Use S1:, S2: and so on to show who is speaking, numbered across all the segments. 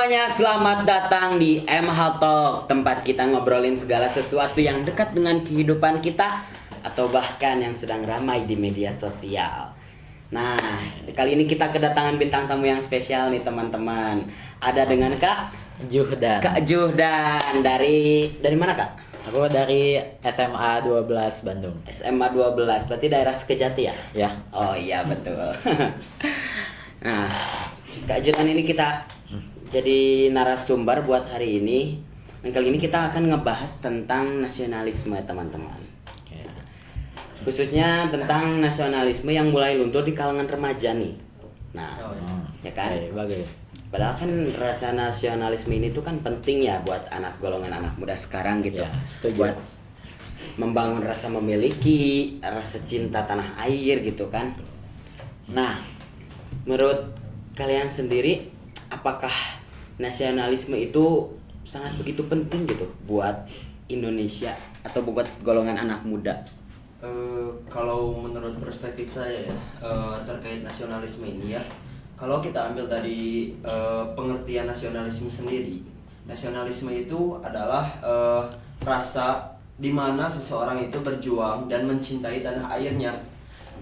S1: semuanya, selamat datang di MH Talk, tempat kita ngobrolin segala sesuatu yang dekat dengan kehidupan kita atau bahkan yang sedang ramai di media sosial. Nah, kali ini kita kedatangan bintang tamu yang spesial nih teman-teman. Ada dengan Kak
S2: Juhdan.
S1: Kak Juhdan dari mana Kak?
S2: Aku dari SMA 12 Bandung.
S1: SMA 12, berarti daerah Sekejati ya?
S2: Ya.
S1: Oh iya betul. Nah, Kak Juhdan ini kita jadi narasumber buat hari ini. Dan kali ini kita akan ngebahas tentang nasionalisme teman-teman.
S2: Oke.
S1: Khususnya tentang nasionalisme yang mulai luntur di kalangan remaja nih. Nah, ya kan?
S2: Oke, bagus.
S1: Padahal kan rasa nasionalisme ini tuh kan penting ya buat golongan anak muda sekarang gitu.
S2: Ya, setuju.
S1: Buat membangun rasa memiliki, rasa cinta tanah air gitu kan. Nah, menurut kalian sendiri, apakah nasionalisme itu sangat begitu penting gitu buat Indonesia atau buat golongan anak muda?
S3: Kalau menurut perspektif saya ya, terkait nasionalisme ini ya, kalau kita ambil dari pengertian nasionalisme sendiri, nasionalisme itu adalah rasa di mana seseorang itu berjuang dan mencintai tanah airnya,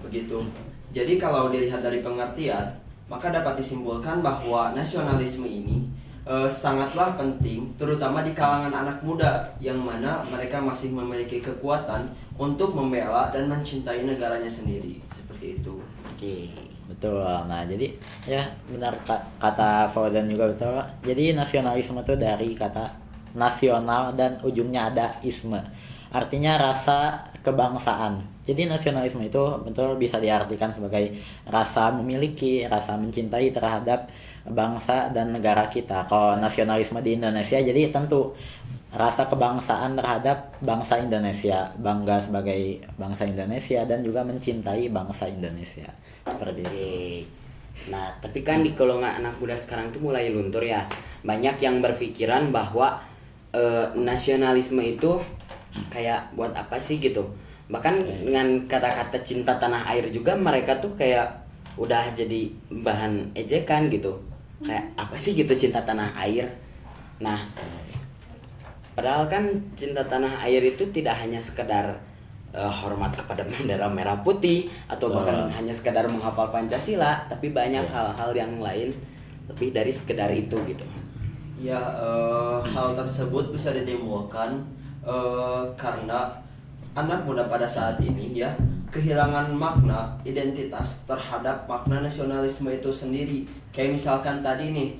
S3: begitu. Jadi kalau dilihat dari pengertian, maka dapat disimpulkan bahwa nasionalisme ini sangatlah penting, terutama di kalangan anak muda yang mana mereka masih memiliki kekuatan untuk membela dan mencintai negaranya sendiri, seperti itu.
S1: Oke.
S2: Betul. Nah, jadi ya benar kata Fauzan juga betul. Jadi nasionalisme itu dari kata nasional dan ujungnya ada isme. Artinya rasa kebangsaan. Jadi nasionalisme itu betul bisa diartikan sebagai rasa memiliki, rasa mencintai terhadap bangsa dan negara kita. Kalau nasionalisme di Indonesia jadi tentu rasa kebangsaan terhadap bangsa Indonesia, bangga sebagai bangsa Indonesia dan juga mencintai bangsa Indonesia. Seperti itu.
S1: Nah, tapi kan di golongan anak muda sekarang tuh mulai luntur ya. Banyak yang berpikiran bahwa nasionalisme itu kayak buat apa sih gitu. Bahkan dengan kata-kata cinta tanah air juga mereka tuh kayak udah jadi bahan ejekan gitu. Kayak apa sih gitu cinta tanah air. Nah, padahal kan cinta tanah air itu tidak hanya sekedar hormat kepada bendera merah putih atau bahkan hanya sekedar menghafal Pancasila, tapi banyak hal-hal yang lain lebih dari sekedar itu gitu.
S3: Ya, hal tersebut bisa ditimbulkan karena anak muda pada saat ini ya kehilangan makna identitas terhadap makna nasionalisme itu sendiri. Kayak misalkan tadi nih,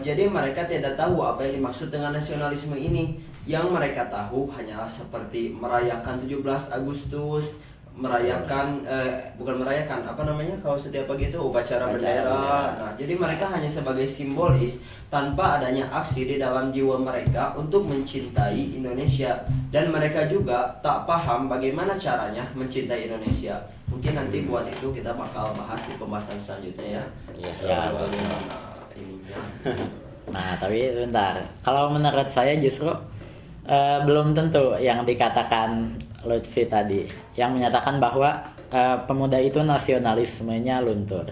S3: jadi mereka tidak tahu apa yang dimaksud dengan nasionalisme ini. Yang mereka tahu hanyalah seperti merayakan 17 Agustus, merayakan bukan merayakan, apa namanya kalau setiap pagi itu upacara bendera. Nah, jadi mereka hanya sebagai simbolis tanpa adanya aksi di dalam jiwa mereka untuk mencintai Indonesia, dan mereka juga tak paham bagaimana caranya mencintai Indonesia. Mungkin nanti buat itu kita bakal bahas di pembahasan selanjutnya ya.
S1: Iya.
S3: Bagaimana ininya.
S2: Nah, tapi bentar. Kalau menurut saya justru belum tentu yang dikatakan Lutfi tadi, yang menyatakan bahwa pemuda itu nasionalismenya luntur.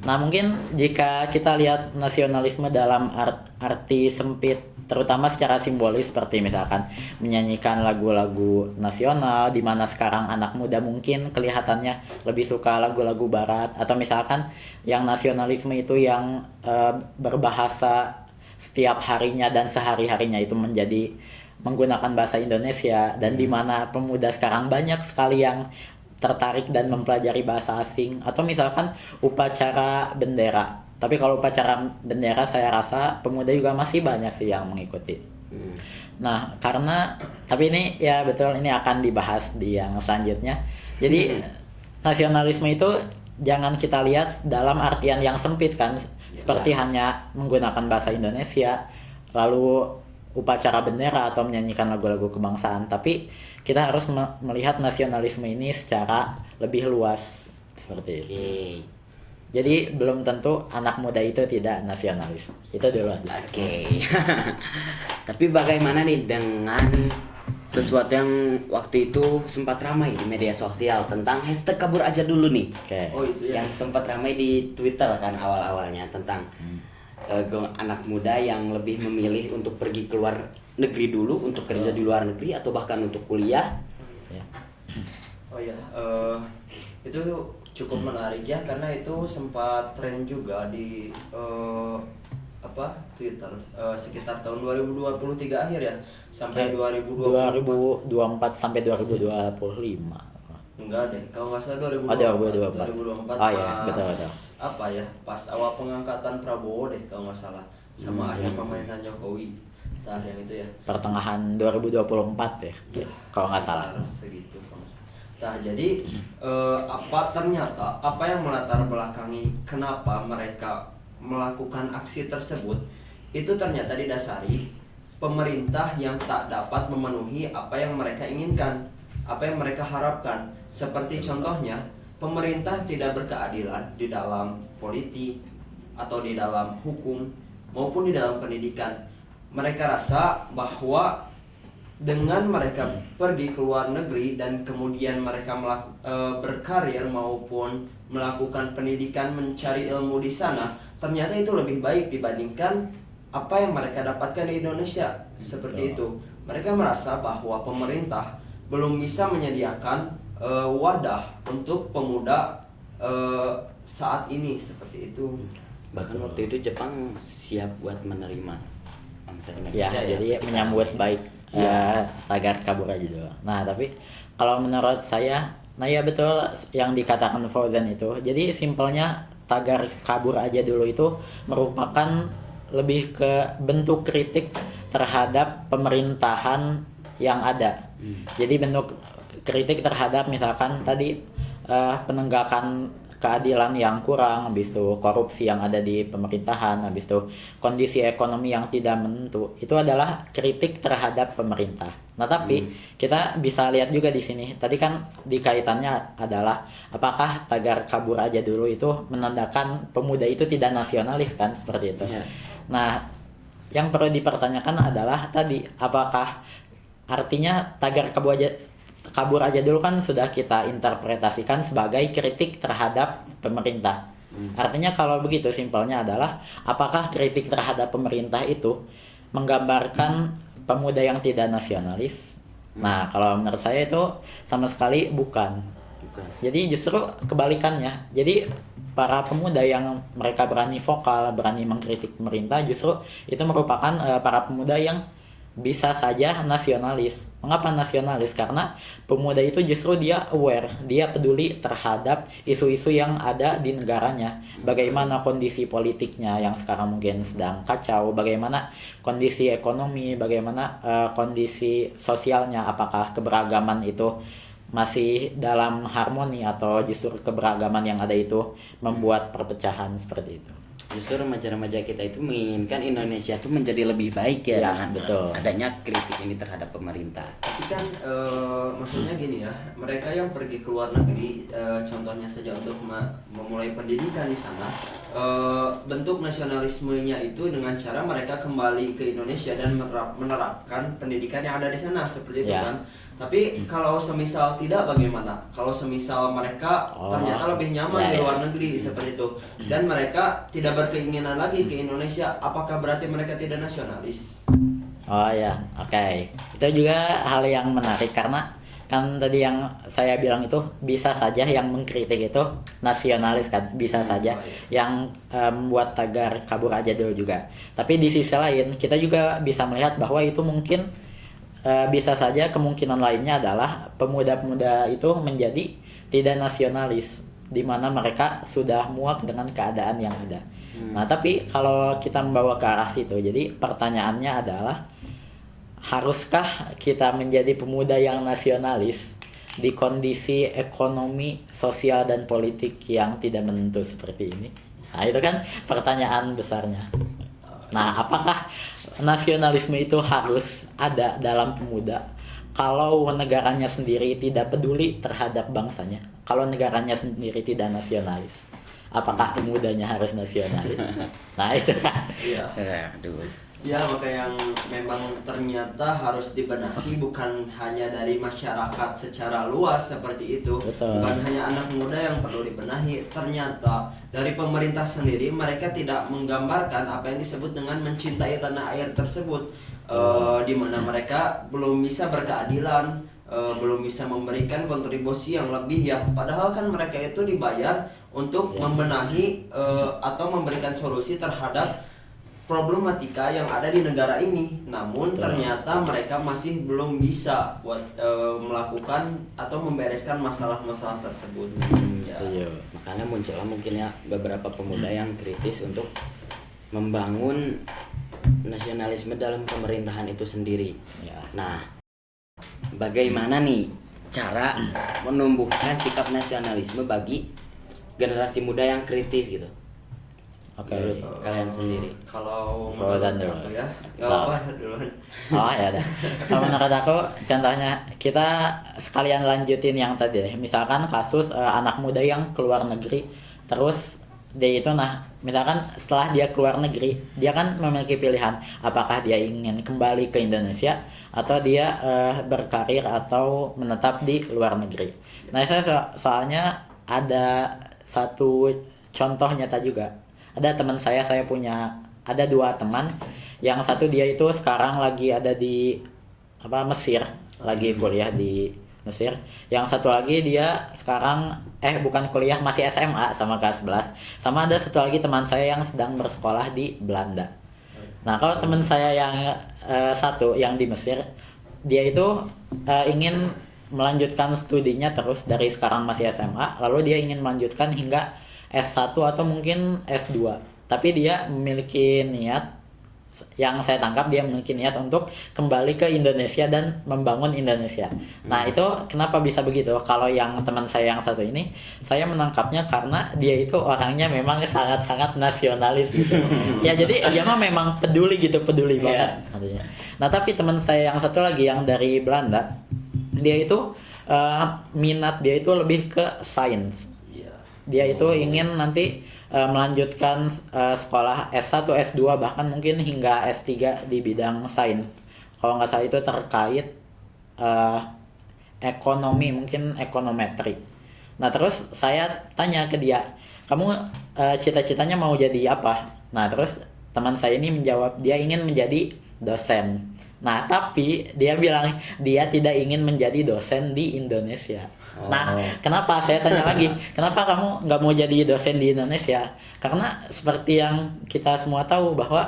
S2: Nah, mungkin jika kita lihat nasionalisme dalam arti sempit, terutama secara simbolis seperti misalkan menyanyikan lagu-lagu nasional, di mana sekarang anak muda mungkin kelihatannya lebih suka lagu-lagu barat, atau misalkan yang nasionalisme itu yang berbahasa setiap harinya dan sehari-harinya itu menjadi menggunakan bahasa Indonesia, dan di mana pemuda sekarang banyak sekali yang tertarik dan mempelajari bahasa asing, atau misalkan upacara bendera. Tapi kalau upacara bendera saya rasa pemuda juga masih banyak sih yang mengikuti. Nah, karena tapi ini ya betul, ini akan dibahas di yang selanjutnya. Jadi nasionalisme itu jangan kita lihat dalam artian yang sempit kan, seperti hanya menggunakan bahasa Indonesia lalu upacara bendera atau menyanyikan lagu-lagu kebangsaan, tapi kita harus melihat nasionalisme ini secara lebih luas seperti itu. Jadi belum tentu anak muda itu tidak nasionalis. Itu dulu.
S1: Oke. Tapi bagaimana nih dengan sesuatu yang waktu itu sempat ramai di media sosial tentang hashtag kabur aja dulu nih.
S2: Oke.
S3: Oh itu ya.
S1: Yang sempat ramai di Twitter kan awal-awalnya tentang anak muda yang lebih memilih untuk pergi keluar negeri dulu untuk kerja di luar negeri atau bahkan untuk kuliah.
S2: Ya.
S3: Oh ya, itu cukup menarik ya karena itu sempat tren juga di Twitter sekitar tahun 2023 akhir ya sampai 2024
S2: sampai 2025.
S3: Enggak deh, kalau nggak salah 2024
S2: Oh iya, betul.
S3: apa ya, pas awal pengangkatan Prabowo deh kalau nggak salah sama akhir pemerintahan Jokowi. Nah, yang itu ya.
S2: Pertengahan 2024 ya, kalau nggak salah.
S3: Segitu. Nah, jadi apa yang melatar belakangi kenapa mereka melakukan aksi tersebut itu ternyata didasari pemerintah yang tak dapat memenuhi apa yang mereka inginkan, apa yang mereka harapkan. Seperti contohnya, pemerintah tidak berkeadilan di dalam politik atau di dalam hukum maupun di dalam pendidikan. Mereka rasa bahwa dengan mereka pergi ke luar negeri dan kemudian mereka berkarir maupun melakukan pendidikan mencari ilmu di sana, ternyata itu lebih baik dibandingkan apa yang mereka dapatkan di Indonesia. Seperti itu. Mereka merasa bahwa pemerintah belum bisa menyediakan wadah untuk pemuda saat ini, seperti itu.
S1: Bahkan waktu itu Jepang siap buat menerima bangsa
S2: Ya,
S1: Indonesia.
S2: jadi menyambut baik tagar kabur aja dulu. Nah, tapi kalau menurut saya, nah ya betul yang dikatakan Fauzan itu. Jadi simpelnya tagar kabur aja dulu itu merupakan lebih ke bentuk kritik terhadap pemerintahan yang ada. Jadi bentuk kritik terhadap misalkan tadi penegakan keadilan yang kurang, habis itu korupsi yang ada di pemerintahan, habis itu kondisi ekonomi yang tidak menentu, itu adalah kritik terhadap pemerintah. Nah, tapi kita bisa lihat juga di sini. Tadi kan dikaitannya adalah apakah tagar kabur aja dulu itu menandakan pemuda itu tidak nasionalis kan, seperti itu. Nah, yang perlu dipertanyakan adalah tadi apakah artinya tagar kabur aja dulu kan sudah kita interpretasikan sebagai kritik terhadap pemerintah. Artinya kalau begitu simpelnya adalah apakah kritik terhadap pemerintah itu menggambarkan pemuda yang tidak nasionalis? Nah, kalau menurut saya itu sama sekali bukan. Jadi justru kebalikannya. Jadi para pemuda yang mereka berani vokal, berani mengkritik pemerintah, justru itu merupakan para pemuda yang bisa saja nasionalis. Mengapa nasionalis? Karena pemuda itu justru dia aware, dia peduli terhadap isu-isu yang ada di negaranya. Bagaimana kondisi politiknya yang sekarang mungkin sedang kacau, bagaimana kondisi ekonomi, bagaimana kondisi sosialnya, apakah keberagaman itu masih dalam harmoni atau justru keberagaman yang ada itu membuat perpecahan seperti itu.
S1: Justru remaja-remaja kita itu menginginkan Indonesia itu menjadi lebih baik ya, dengan
S2: betul.
S1: adanya kritik ini terhadap pemerintah.
S3: Tapi kan maksudnya gini ya, mereka yang pergi ke luar negeri, contohnya saja untuk memulai pendidikan di sana, bentuk nasionalismenya itu dengan cara mereka kembali ke Indonesia dan menerapkan pendidikan yang ada di sana, seperti itu kan. Tapi kalau semisal tidak, bagaimana? Kalau semisal mereka ternyata lebih nyaman di luar negeri seperti itu, dan mereka tidak berkeinginan lagi ke Indonesia, apakah berarti mereka tidak nasionalis?
S2: Oh ya, oke. Itu juga hal yang menarik karena kan tadi yang saya bilang itu bisa saja yang mengkritik itu nasionalis kan, bisa saja yang membuat tagar kabur aja dulu juga. Tapi di sisi lain kita juga bisa melihat bahwa itu mungkin bisa saja kemungkinan lainnya adalah pemuda-pemuda itu menjadi tidak nasionalis, di mana mereka sudah muak dengan keadaan yang ada. Nah, tapi kalau kita membawa ke arah situ, jadi pertanyaannya adalah haruskah kita menjadi pemuda yang nasionalis di kondisi ekonomi, sosial, dan politik yang tidak menentu seperti ini? Nah, itu kan pertanyaan besarnya. Nah, apakah nasionalisme itu harus ada dalam pemuda kalau negaranya sendiri tidak peduli terhadap bangsanya? Kalau negaranya sendiri tidak nasionalis, apakah pemudanya harus nasionalis? Nah, itu kan.
S3: Iya.
S1: Aduh.
S3: Ya, maka yang memang ternyata harus dibenahi bukan hanya dari masyarakat secara luas seperti itu.
S2: Betul.
S3: Bukan hanya anak muda yang perlu dibenahi. Ternyata dari pemerintah sendiri mereka tidak menggambarkan apa yang disebut dengan mencintai tanah air tersebut. Di mana mereka belum bisa berkeadilan, belum bisa memberikan kontribusi yang lebih ya. Padahal kan mereka itu dibayar untuk membenahi atau memberikan solusi terhadap problematika yang ada di negara ini. Namun ternyata mereka masih belum bisa buat melakukan atau membereskan masalah-masalah tersebut. Ya.
S1: Makanya muncullah mungkin ya beberapa pemuda yang kritis untuk membangun nasionalisme dalam pemerintahan itu sendiri.
S2: Ya.
S1: Nah, bagaimana nih cara menumbuhkan sikap nasionalisme bagi generasi muda yang kritis gitu?
S2: Oke.
S1: Menurut kalian sendiri.
S3: Kalau
S2: Fauzan
S3: menurut
S2: dulu.
S3: aku ya, nggak
S2: Tahu.
S3: apa duluan.
S2: Oh ya udah. Kalau menurut aku contohnya kita sekalian lanjutin yang tadi deh. Misalkan kasus anak muda yang keluar negeri terus dia itu misalkan setelah dia keluar negeri dia kan memiliki pilihan apakah dia ingin kembali ke Indonesia atau dia berkarir atau menetap di luar negeri. Nah saya soalnya ada satu contoh nyata juga. Ada teman saya punya ada 2 teman. Yang satu dia itu sekarang lagi ada di Mesir, lagi kuliah di Mesir. Yang satu lagi dia sekarang bukan kuliah, masih SMA sama kelas 11. Sama ada satu lagi teman saya yang sedang bersekolah di Belanda. Nah, kalau teman saya yang satu yang di Mesir, dia itu ingin melanjutkan studinya terus dari sekarang masih SMA, lalu dia ingin melanjutkan hingga S1 atau mungkin S2. Tapi dia memiliki niat, yang saya tangkap dia memiliki niat untuk kembali ke Indonesia dan membangun Indonesia. Nah itu kenapa bisa begitu? Kalau yang teman saya yang satu ini, saya menangkapnya karena dia itu orangnya memang sangat-sangat nasionalis gitu. Ya jadi dia mah memang peduli banget artinya. Nah tapi teman saya yang satu lagi yang dari Belanda, dia itu minat dia itu lebih ke sains. Dia itu ingin nanti melanjutkan sekolah S1, S2 bahkan mungkin hingga S3 di bidang sains. Kalau nggak salah itu terkait ekonomi, mungkin ekonometri. Nah terus saya tanya ke dia, kamu cita-citanya mau jadi apa? Nah terus teman saya ini menjawab dia ingin menjadi dosen. Nah tapi dia bilang dia tidak ingin menjadi dosen di Indonesia. Nah, kenapa saya tanya lagi? Kenapa kamu nggak mau jadi dosen di Indonesia? Karena seperti yang kita semua tahu bahwa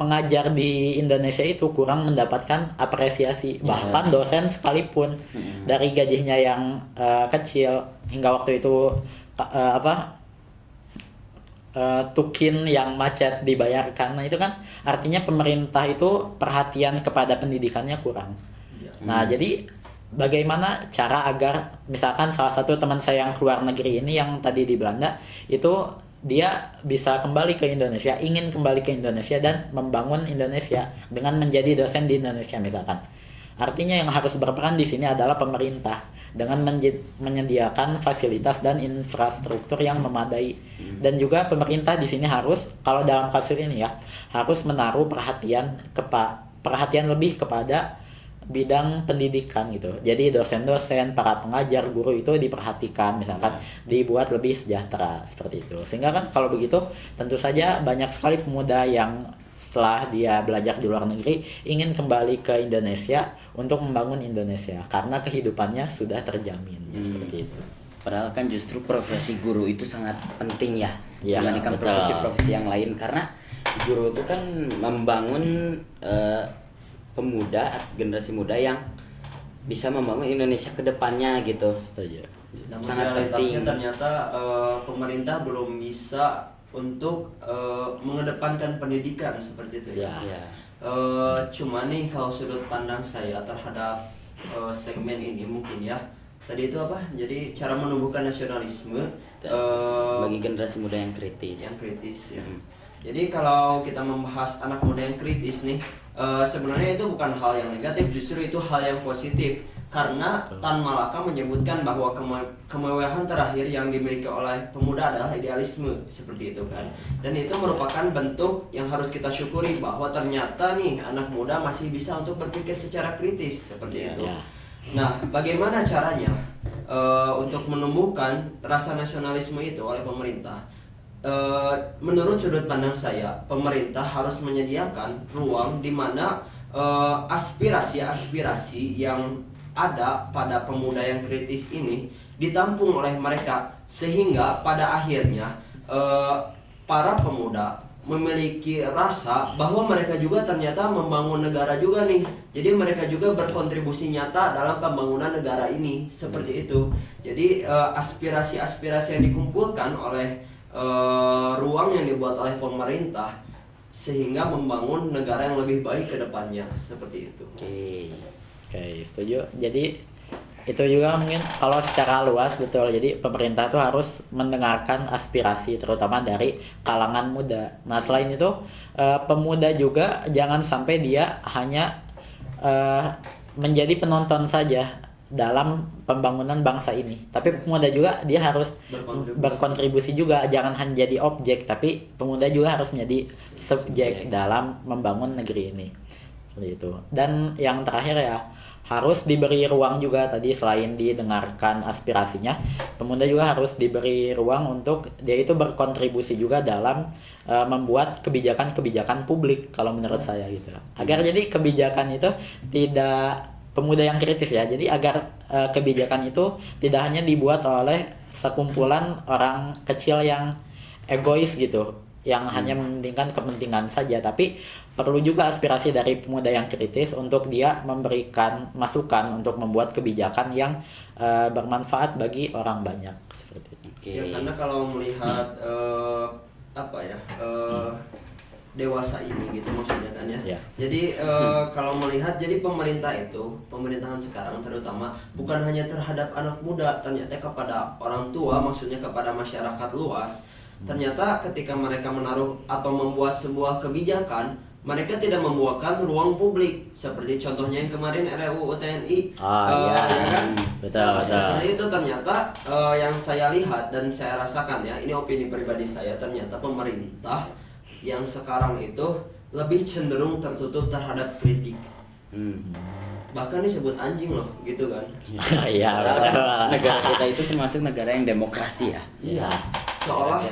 S2: pengajar di Indonesia itu kurang mendapatkan apresiasi. Bahkan dosen sekalipun dari gajinya yang kecil hingga waktu itu tukin yang macet dibayarkan. Nah itu kan artinya pemerintah itu perhatian kepada pendidikannya kurang. Nah jadi bagaimana cara agar misalkan salah satu teman saya yang keluar negeri ini yang tadi di Belanda itu dia bisa kembali ke Indonesia, ingin kembali ke Indonesia dan membangun Indonesia dengan menjadi dosen di Indonesia misalkan. Artinya yang harus berperan di sini adalah pemerintah dengan menyediakan fasilitas dan infrastruktur yang memadai. Dan juga pemerintah di sini harus, kalau dalam kasus ini ya, harus menaruh perhatian lebih kepada bidang pendidikan gitu. Jadi dosen-dosen, para pengajar, guru itu diperhatikan misalkan dibuat lebih sejahtera seperti itu. Sehingga kan kalau begitu tentu saja banyak sekali pemuda yang setelah dia belajar di luar negeri ingin kembali ke Indonesia untuk membangun Indonesia karena kehidupannya sudah terjamin seperti itu.
S1: Padahal kan justru profesi guru itu sangat penting ya dibandingkan
S2: betul.
S1: profesi-profesi yang lain, karena guru itu kan membangun pemuda, generasi muda yang bisa membangun Indonesia ke depannya gitu.
S2: Setuju.
S3: Namun
S1: Sangat
S3: realitasnya
S1: penting.
S3: ternyata pemerintah belum bisa untuk mengedepankan pendidikan seperti itu ya.
S1: Ya.
S3: Cuma nih kalau sudut pandang saya terhadap segmen ini mungkin ya. Tadi itu apa? Jadi cara menumbuhkan nasionalisme
S1: Bagi generasi muda yang kritis.
S3: yang kritis ya. Jadi kalau kita membahas anak muda yang kritis nih, sebenarnya itu bukan hal yang negatif, justru itu hal yang positif. karena Tan Malaka menyebutkan bahwa kemewahan terakhir yang dimiliki oleh pemuda adalah idealisme, seperti itu kan. Dan itu merupakan bentuk yang harus kita syukuri bahwa ternyata nih anak muda masih bisa untuk berpikir secara kritis, seperti itu. Nah, bagaimana caranya untuk menumbuhkan rasa nasionalisme itu oleh pemerintah? Menurut sudut pandang saya, pemerintah harus menyediakan ruang di mana aspirasi-aspirasi yang ada pada pemuda yang kritis ini ditampung oleh mereka, sehingga pada akhirnya para pemuda memiliki rasa bahwa mereka juga ternyata membangun negara juga nih. Jadi mereka juga berkontribusi nyata dalam pembangunan negara ini, seperti itu. Jadi aspirasi-aspirasi yang dikumpulkan oleh ruang yang dibuat oleh pemerintah sehingga membangun negara yang lebih baik ke depannya, seperti itu.
S2: Oke, setuju. Jadi itu juga mungkin kalau secara luas betul. Jadi pemerintah tuh harus mendengarkan aspirasi terutama dari kalangan muda. Nah, selain itu pemuda juga jangan sampai dia hanya menjadi penonton saja dalam pembangunan bangsa ini. Tapi pemuda juga dia harus berkontribusi juga, jangan hanya jadi objek, tapi pemuda juga harus menjadi subjek dalam membangun negeri ini. Seperti itu. Dan yang terakhir ya, harus diberi ruang juga tadi, selain didengarkan aspirasinya, pemuda juga harus diberi ruang untuk dia itu berkontribusi juga dalam membuat kebijakan-kebijakan publik kalau menurut saya gitu. Agar jadi kebijakan itu tidak pemuda yang kritis ya. Jadi agar kebijakan itu tidak hanya dibuat oleh sekumpulan orang kecil yang egois gitu, yang hanya mementingkan kepentingan saja, tapi perlu juga aspirasi dari pemuda yang kritis untuk dia memberikan masukan untuk membuat kebijakan yang bermanfaat bagi orang banyak, seperti itu.
S3: Ya, karena kalau melihat dewasa ini gitu maksudnya kan ya. Jadi kalau melihat, jadi pemerintahan sekarang terutama bukan hanya terhadap anak muda, ternyata kepada orang tua, maksudnya kepada masyarakat luas. Ternyata ketika mereka menaruh atau membuat sebuah kebijakan, mereka tidak membuatkan ruang publik, seperti contohnya yang kemarin RUU TNI. Ya kan?
S2: Betul.
S3: Setelah itu ternyata yang saya lihat dan saya rasakan ya, ini opini pribadi saya, ternyata pemerintah yang sekarang itu lebih cenderung tertutup terhadap kritik. Bahkan disebut anjing loh, gitu kan?
S2: Iya.
S1: Negara kita itu termasuk negara yang demokrasi ya.
S3: Iya. Seolah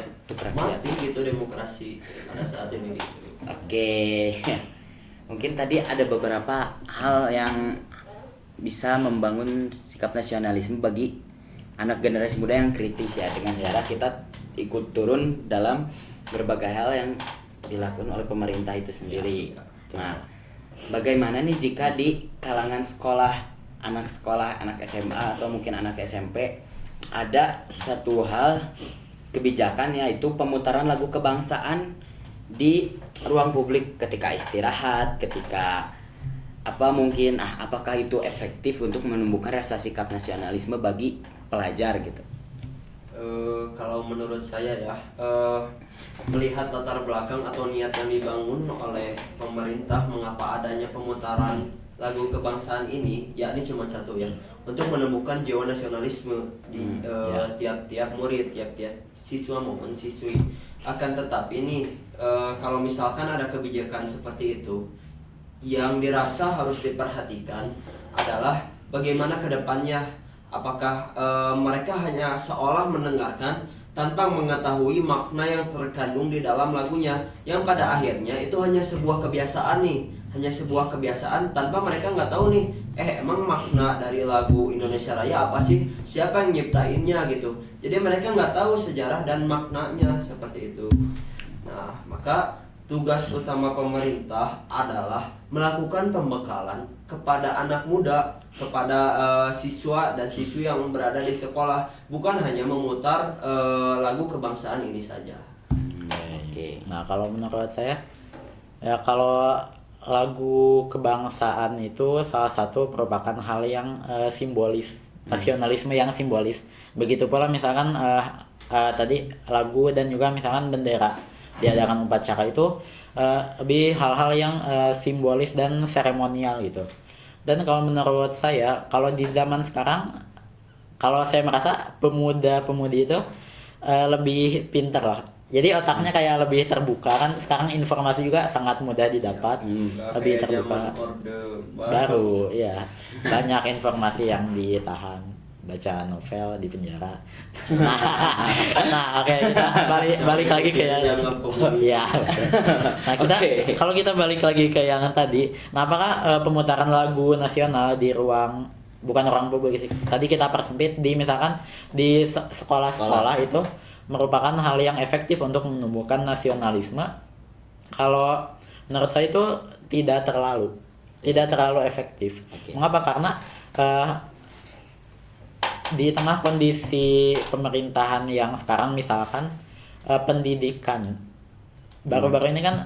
S3: mati gitu demokrasi pada saat ini gitu.
S1: Oke. Mungkin tadi ada beberapa hal yang bisa membangun sikap nasionalisme bagi anak generasi muda yang kritis ya, dengan cara kita ikut turun dalam berbagai hal yang dilakukan oleh pemerintah itu sendiri. Nah, bagaimana nih jika di kalangan sekolah, anak SMA atau mungkin anak SMP ada satu hal kebijakan, yaitu pemutaran lagu kebangsaan di ruang publik ketika istirahat, ketika apakah itu efektif untuk menumbuhkan rasa sikap nasionalisme bagi pelajar gitu?
S3: Kalau menurut saya ya, melihat latar belakang atau niat yang dibangun oleh pemerintah mengapa adanya pemutaran lagu kebangsaan ini, yakni cuma satu ya, untuk menumbuhkan jiwa nasionalisme di tiap-tiap murid, tiap-tiap siswa maupun siswi. Akan tetapi ini kalau misalkan ada kebijakan seperti itu, yang dirasa harus diperhatikan adalah bagaimana ke depannya. Apakah mereka hanya seolah mendengarkan tanpa mengetahui makna yang terkandung di dalam lagunya, yang pada akhirnya itu hanya sebuah kebiasaan nih, hanya sebuah kebiasaan tanpa mereka nggak tahu nih, emang makna dari lagu Indonesia Raya apa sih, siapa yang nyiptainnya gitu. Jadi mereka nggak tahu sejarah dan maknanya, seperti itu. Nah, maka tugas utama pemerintah adalah melakukan pembekalan kepada anak muda, kepada siswa dan siswi yang berada di sekolah, bukan hanya memutar lagu kebangsaan ini saja.
S2: Oke. Nah, kalau menurut saya ya, kalau lagu kebangsaan itu salah satu merupakan hal yang simbolis, nasionalisme yang simbolis. Begitu pula misalkan tadi lagu dan juga misalkan bendera diadakan upacara itu lebih hal-hal yang simbolis dan seremonial gitu. Dan kalau menurut saya, kalau di zaman sekarang, kalau saya merasa pemuda-pemudi itu lebih pintar lah. Jadi otaknya kayak lebih terbuka kan. Sekarang informasi juga sangat mudah didapat,
S3: Nggak
S2: lebih
S3: kayak
S2: terbuka.
S3: zaman Orde
S2: Baru, ya banyak informasi yang ditahan, baca novel di penjara. Nah, oke, kita balik lagi ke yang
S3: Jangan pemudi.
S2: ya. Nah, kita
S1: Oke.
S2: kalau kita balik lagi ke yang tadi, nah apakah pemutaran lagu nasional di ruang, bukan ruang publik sih. Tadi kita persempit di misalkan di sekolah-sekolah itu merupakan hal yang efektif untuk menumbuhkan nasionalisme. Kalau menurut saya itu tidak terlalu efektif.
S1: Oke.
S2: Mengapa? Karena di tengah kondisi pemerintahan yang sekarang, misalkan pendidikan baru-baru ini kan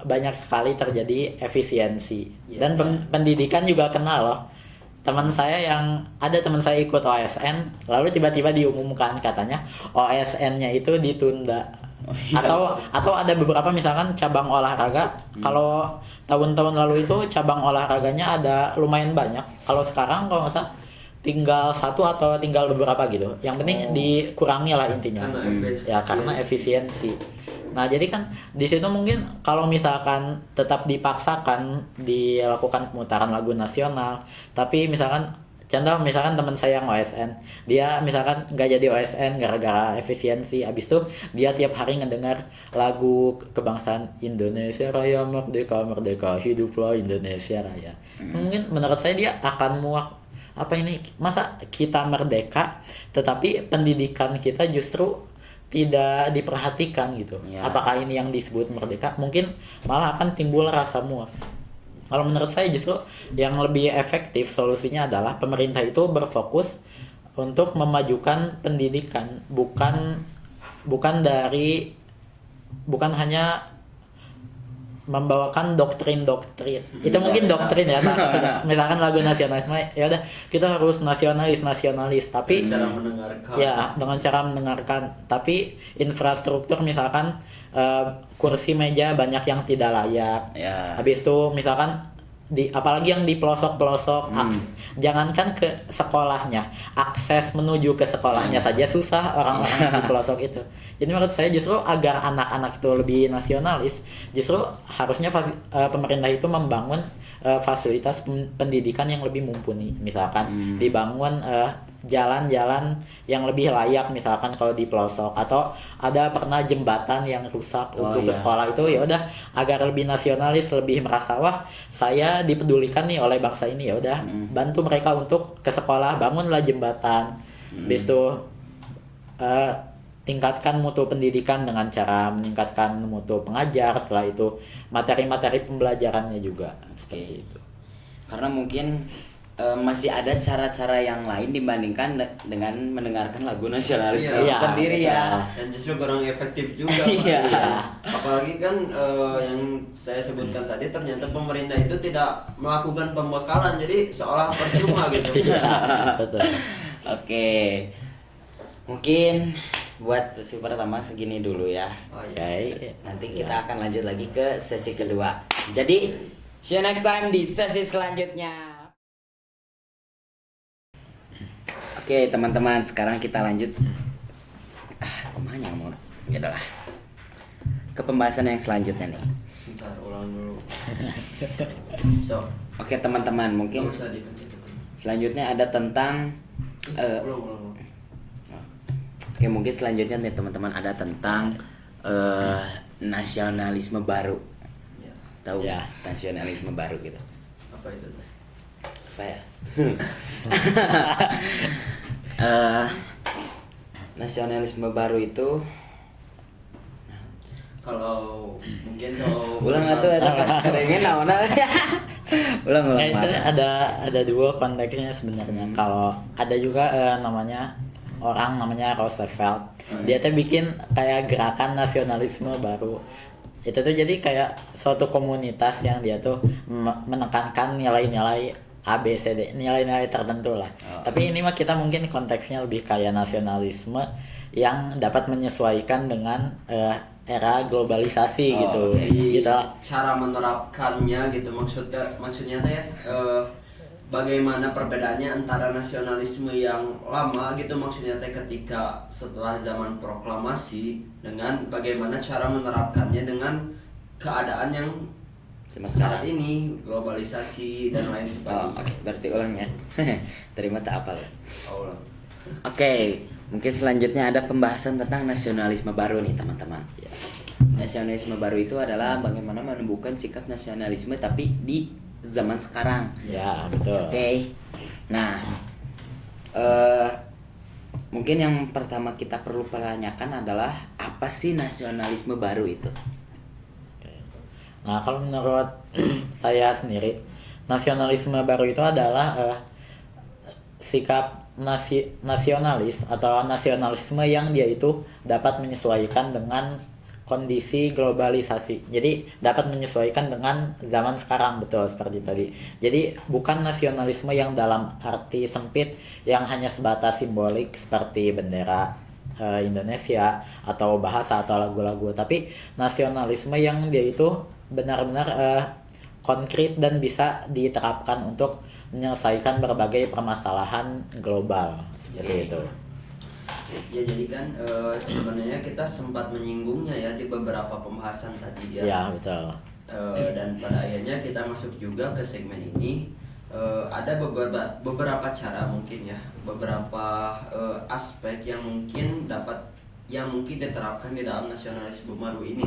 S2: banyak sekali terjadi efisiensi.
S3: Iya.
S2: Dan pendidikan juga kenal loh. Teman saya ikut OSN, lalu tiba-tiba diumumkan katanya OSN-nya itu ditunda. Atau ada beberapa misalkan cabang olahraga, kalau tahun-tahun lalu itu cabang olahraganya ada lumayan banyak. Kalau sekarang kalau nggak salah tinggal satu atau tinggal beberapa gitu. Yang penting dikurangi lah intinya. Karena efisiensi. Nah, jadi kan di situ mungkin kalau misalkan tetap dipaksakan dilakukan pemutaran lagu nasional, tapi misalkan contoh misalkan teman saya yang OSN, dia misalkan nggak jadi OSN gara-gara efisiensi, habis itu dia tiap hari ngedengar lagu kebangsaan Indonesia Raya Merdeka Merdeka Hiduplah Indonesia Raya. Mungkin menurut saya dia akan muak, apa ini, masa kita merdeka tetapi pendidikan kita justru tidak diperhatikan gitu.
S1: Ya.
S2: Apakah ini yang disebut merdeka? Mungkin malah akan timbul rasa muak. Kalau menurut saya justru yang lebih efektif solusinya adalah pemerintah itu berfokus untuk memajukan pendidikan, bukan hanya membawakan doktrin-doktrin. Itu mungkin doktrin ya. Misalkan lagu nasionalisme, ya udah kita harus nasionalis, tapi
S3: cara mendengarkan.
S2: ya dengan cara mendengarkan, tapi infrastruktur misalkan kursi meja banyak yang tidak layak.
S1: Ya.
S2: Habis itu misalkan apalagi yang di pelosok-pelosok, jangankan ke sekolahnya, akses menuju ke sekolahnya saja susah orang-orang di pelosok itu. Jadi menurut saya justru agar anak-anak itu lebih nasionalis, justru harusnya pemerintah itu membangun fasilitas pendidikan yang lebih mumpuni. Misalkan dibangun jalan-jalan yang lebih layak, misalkan kalau di pelosok, atau ada pernah jembatan yang rusak untuk ke sekolah itu, ya udah agar lebih nasionalis, lebih merasa wah saya dipedulikan nih oleh bangsa ini, ya udah bantu mereka untuk ke sekolah, bangunlah jembatan. Habis itu tingkatkan mutu pendidikan dengan cara meningkatkan mutu pengajar, setelah itu materi-materi pembelajarannya juga seperti itu.
S1: Karena mungkin masih ada cara-cara yang lain dibandingkan dengan mendengarkan lagu nasionalis
S3: Iya.
S1: sendiri ya.
S3: Dan justru kurang efektif juga.
S1: Iya.
S3: Apalagi kan yang saya sebutkan tadi, ternyata pemerintah itu tidak melakukan pembekalan, jadi seolah percuma gitu.
S2: Betul.
S1: Oke. Mungkin buat sesi pertama segini dulu ya.
S3: Oh, iya.
S2: Oke.
S1: Nanti kita akan lanjut lagi ke sesi kedua. Jadi, see you next time di sesi selanjutnya. Oke, teman-teman, sekarang kita lanjut. Kemana mau? Ya adalah ke pembahasan yang selanjutnya nih.
S3: Bentar, ulang dulu. So,
S1: Oke, teman-teman, mungkin
S3: nggak usah dipencet.
S1: selanjutnya ada tentang
S3: Ulang.
S1: Oke, mungkin selanjutnya nih teman-teman ada tentang nasionalisme baru.
S3: Ya,
S1: Tahu
S2: Ya.
S1: nasionalisme baru gitu.
S3: apa itu teh?
S1: Apa ya? Nasionalisme baru itu
S3: Kalau mungkin kalau
S1: ulang atuh eta kerengen naonna. Ulang
S2: Nah, itu
S1: Mas.
S2: ada dua konteksnya sebenarnya. Kalau ada juga namanya Roosevelt. Dia tuh bikin kayak gerakan nasionalisme baru. Itu tuh jadi kayak suatu komunitas yang dia tuh menekankan nilai-nilai A, B, C, D, nilai-nilai tertentu lah. Tapi ini mah kita mungkin konteksnya lebih kayak nasionalisme yang dapat menyesuaikan dengan era globalisasi gitu.
S3: Jadi
S2: Gitu.
S3: cara menerapkannya gitu, maksudnya teh bagaimana perbedaannya antara nasionalisme yang lama gitu, maksudnya teh ketika setelah zaman proklamasi, dengan bagaimana cara menerapkannya dengan keadaan yang saat ini, globalisasi dan lain sebagainya.
S1: Oke, berarti ulangnya. Terima tak apal.
S3: Oh,
S1: Oke, mungkin selanjutnya ada pembahasan tentang nasionalisme baru nih teman-teman. Nasionalisme baru itu adalah bagaimana menumbuhkan sikap nasionalisme tapi di zaman sekarang.
S2: Ya, betul.
S1: Oke. Nah, mungkin yang pertama kita perlu pertanyakan adalah apa sih nasionalisme baru itu?
S2: Nah, kalau menurut saya sendiri, nasionalisme baru itu adalah sikap nasionalis atau nasionalisme yang dia itu dapat menyesuaikan dengan kondisi globalisasi. Jadi dapat menyesuaikan dengan zaman sekarang, betul seperti tadi. Jadi bukan nasionalisme yang dalam arti sempit yang hanya sebatas simbolik seperti bendera Indonesia atau bahasa atau lagu-lagu, tapi nasionalisme yang dia itu benar-benar konkret dan bisa diterapkan untuk menyelesaikan berbagai permasalahan global seperti itu.
S3: ya jadi kan sebenarnya kita sempat menyinggungnya ya di beberapa pembahasan tadi ya.
S2: Ya, betul.
S3: Dan pada akhirnya kita masuk juga ke segmen ini. Ada beberapa cara mungkin ya, beberapa aspek yang mungkin diterapkan di dalam nasionalisme baru ini,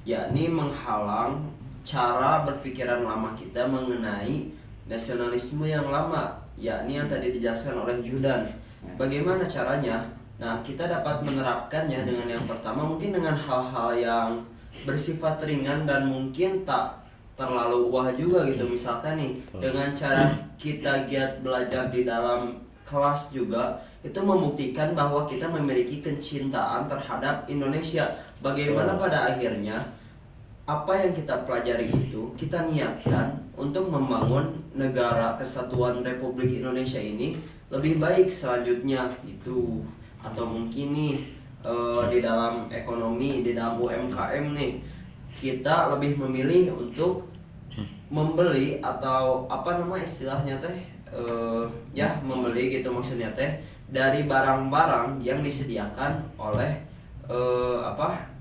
S3: yakni menghalang cara berpikiran lama kita mengenai nasionalisme yang lama, yakni yang tadi dijelaskan oleh Judan. Bagaimana caranya? Nah, kita dapat menerapkannya dengan yang pertama mungkin dengan hal-hal yang bersifat ringan dan mungkin tak terlalu wah juga gitu. Misalkan nih, dengan cara kita giat belajar di dalam kelas juga, itu membuktikan bahwa kita memiliki kecintaan terhadap Indonesia. Bagaimana pada akhirnya apa yang kita pelajari itu kita niatkan untuk membangun negara kesatuan Republik Indonesia ini lebih baik selanjutnya gitu. Atau mungkin nih di dalam ekonomi, di dalam UMKM nih, kita lebih memilih untuk membeli atau apa nama istilahnya teh membeli gitu maksudnya teh dari barang-barang yang disediakan oleh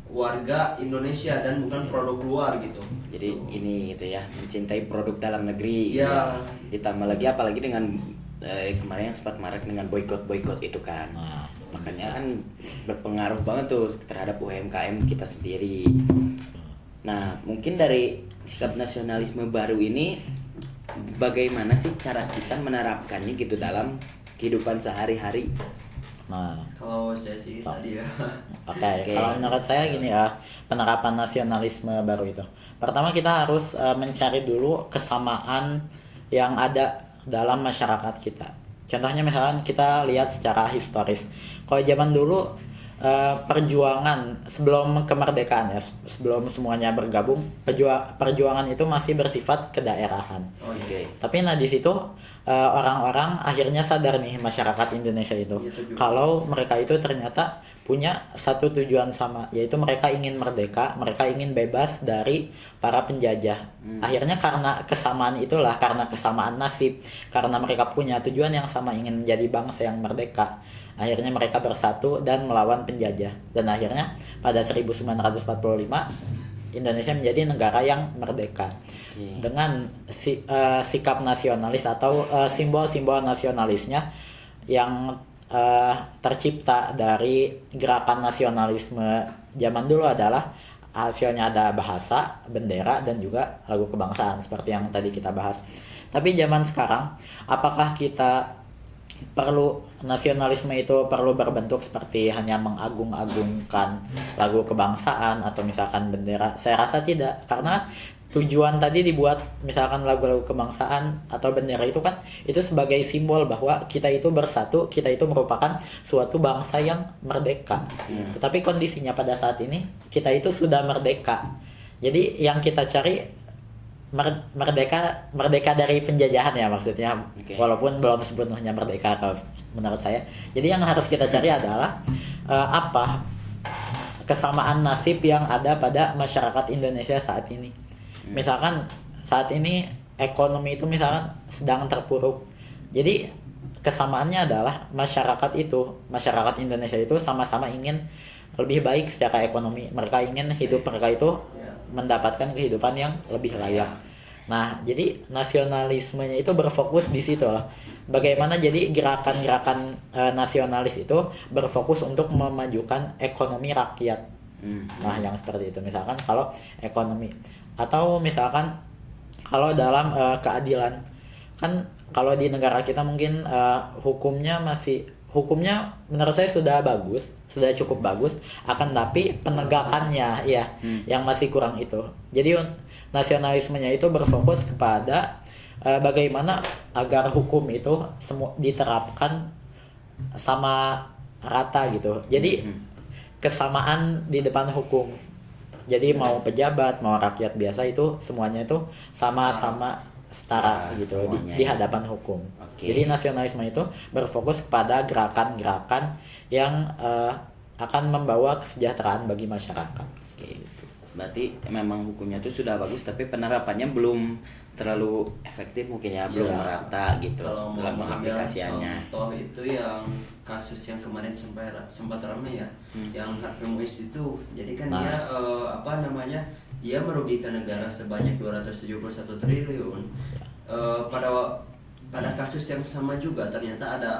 S3: warga Indonesia dan bukan produk luar gitu.
S1: Jadi ini gitu ya, mencintai produk dalam negeri.
S3: Ya.
S1: Ditambah lagi apalagi dengan kemarin yang sempat marak dengan boykot itu kan.
S2: Nah,
S1: Makanya kan berpengaruh banget tuh terhadap UMKM kita sendiri. Nah, mungkin dari sikap nasionalisme baru ini bagaimana sih cara kita menerapkannya gitu dalam kehidupan sehari-hari?
S2: nah.
S3: Kalau saya sih tadi ya.
S2: Oke, kalau menurut saya gini ya, penerapan nasionalisme baru itu. Pertama kita harus mencari dulu kesamaan yang ada dalam masyarakat kita. Contohnya misalkan kita lihat secara historis. Kalau zaman dulu perjuangan sebelum kemerdekaan ya, sebelum semuanya bergabung, perjuangan itu masih bersifat kedaerahan.
S3: Oke.
S2: Tapi di situ orang-orang akhirnya sadar nih, masyarakat Indonesia itu kalau mereka itu ternyata punya satu tujuan sama, yaitu mereka ingin merdeka, mereka ingin bebas dari para penjajah. Akhirnya karena kesamaan itulah, karena kesamaan nasib, karena mereka punya tujuan yang sama, ingin menjadi bangsa yang merdeka, akhirnya mereka bersatu dan melawan penjajah. Dan akhirnya pada 1945 Indonesia menjadi negara yang merdeka. Dengan sikap nasionalis atau simbol-simbol nasionalisnya yang tercipta dari gerakan nasionalisme zaman dulu adalah hasilnya ada bahasa, bendera, dan juga lagu kebangsaan seperti yang tadi kita bahas. Tapi zaman sekarang, apakah kita perlu nasionalisme itu perlu berbentuk seperti hanya mengagung-agungkan lagu kebangsaan atau misalkan bendera? Saya rasa tidak, karena tujuan tadi dibuat misalkan lagu-lagu kebangsaan atau bendera itu kan itu sebagai simbol bahwa kita itu bersatu, kita itu merupakan suatu bangsa yang merdeka. Tetapi kondisinya pada saat ini kita itu sudah merdeka. Jadi yang kita cari merdeka dari penjajahan ya maksudnya. Walaupun belum sepenuhnya merdeka menurut saya. Jadi yang harus kita cari adalah kesamaan nasib yang ada pada masyarakat Indonesia saat ini. Misalkan saat ini ekonomi itu misalkan sedang terpuruk. Jadi kesamaannya adalah masyarakat Indonesia itu sama-sama ingin lebih baik secara ekonomi. Mereka ingin hidup mereka itu mendapatkan kehidupan yang lebih layak. Nah, jadi nasionalismenya itu berfokus di situ loh. Bagaimana jadi gerakan-gerakan nasionalis itu berfokus untuk memajukan ekonomi rakyat. Nah, yang seperti itu misalkan kalau ekonomi, atau misalkan kalau dalam keadilan, kan kalau di negara kita mungkin hukumnya menurut saya sudah cukup bagus, akan tapi penegakannya ya yang masih kurang itu. Jadi nasionalismenya itu berfokus kepada bagaimana agar hukum itu semua diterapkan sama rata gitu. Jadi kesamaan di depan hukum. Jadi mau pejabat, mau rakyat biasa itu semuanya itu sama-sama setara gitu di hadapan hukum. Jadi nasionalisme itu berfokus kepada gerakan-gerakan yang akan membawa kesejahteraan bagi masyarakat.
S1: Gitu. Berarti memang hukumnya itu sudah bagus tapi penerapannya belum terlalu efektif mungkin ya, belum merata gitu dalam pengaplikasiannya.
S3: Contoh itu yang kasus yang kemarin sempat ramai ya, yang Harvey Muiz itu. Jadi kan dia dia merugikan negara sebanyak 271 triliun. Pada kasus yang sama juga ternyata ada